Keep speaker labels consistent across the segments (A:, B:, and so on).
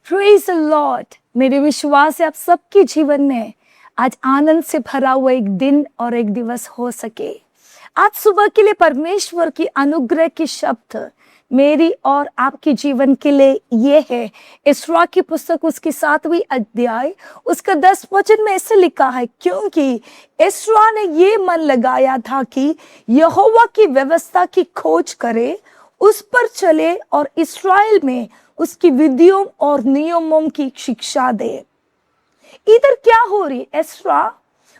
A: Praise the Lord. मेरे विश्वास है आप सबके जीवन में आज आनंद से भरा हुआ एक दिन और एक दिवस हो सके। आज सुबह के लिए परमेश्वर की अनुग्रह की शब्द मेरी और आपके जीवन के लिए ये है। इस्रा की पुस्तक उसकी 7वीं अध्याय उसका 10 वचन में ऐसे लिखा है, क्योंकि इस्रा ने ये मन लगाया था कि यहोवा की व्यवस्था की खोज करे, उस पर चले और इस्राएल में उसकी विधियों और नियमों की शिक्षा दे। इधर क्या हो रही? इस्रा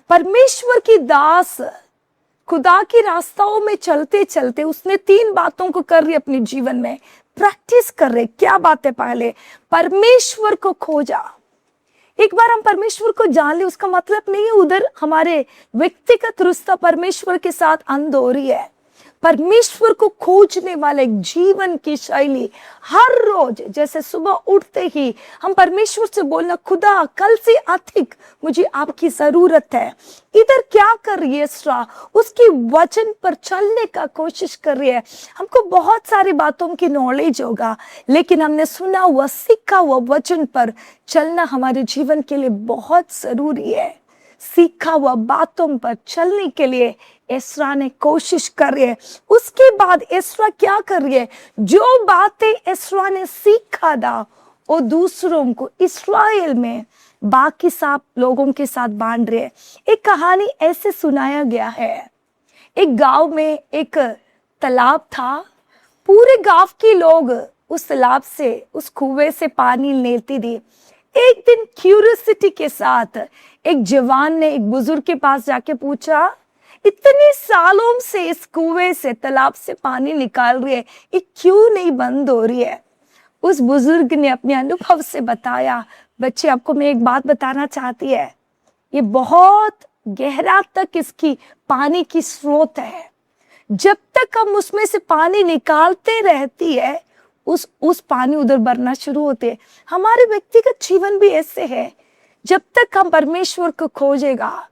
A: परमेश्वर की दास खुदा की रास्ताओं में चलते चलते उसने 3 बातों को कर रही अपने जीवन में, प्रैक्टिस कर रहे। क्या बातें? पहले परमेश्वर को खोजा। एक बार हम परमेश्वर को जान ले उसका मतलब नहीं है उधर हमारे व्यक्तिगत रिश्ता परमेश्वर के साथ अंध हो रही है। परमेश्वर को खोजने वाले जीवन की शैली हर रोज, जैसे सुबह उठते ही हम परमेश्वर से बोलना, खुदा कल से अधिक मुझे आपकी जरूरत है। इधर क्या कर रही है इस्रा? उसकी वचन पर चलने का कोशिश कर रही है। हमको बहुत सारी बातों की नॉलेज होगा, लेकिन हमने सुना हुआ सीखा हुआ वचन पर चलना हमारे जीवन के लिए बहुत जरूरी है। सीखा हुआ बातों पर चलने के लिए इस्रा ने कोशिश कर रही है। उसके बाद इस्रा क्या कर रही है? जो बातें इस्रा ने सीखा था वो दूसरों को इस्राएल में बाकी सब लोगों के साथ बांट रहे हैं। एक कहानी ऐसे सुनाया गया है। एक गांव में एक तालाब था। पूरे गांव के लोग उस तालाब से, उस कुएं से पानी लेते थे। एक दिन क्यूरियोसिटी के साथ एक जवान ने एक बुजुर्ग के पास जाके पूछा, इतने सालों से इस कुएं से, तालाब से पानी निकाल रही है, ये क्यों नहीं बंद हो रही है? उस बुजुर्ग ने अपने अनुभव से बताया, बच्चे आपको मैं एक बात बताना चाहती है, ये बहुत गहरा तक इसकी पानी की स्रोत है। जब तक हम उसमें से पानी निकालते रहती है उस पानी उधर भरना शुरू होते हैं। हमारे व्यक्तिगत जीवन भी ऐसे है। जब तक हम परमेश्वर को खोजेगा,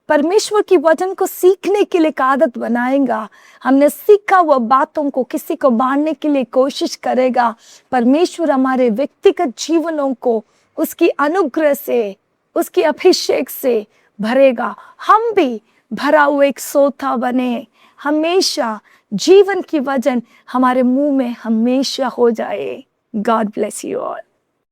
A: परमेश्वर की वचन को सीखने के लिए एक आदत बनाएगा, हमने सीखा हुआ बातों को किसी को बांटने के लिए कोशिश करेगा, परमेश्वर हमारे व्यक्तिगत जीवनों को उसकी अनुग्रह से, उसकी अभिषेक से भरेगा। हम भी भरा हुआ एक सोता बने, हमेशा जीवन की वचन हमारे मुंह में हमेशा हो जाए। God bless you all.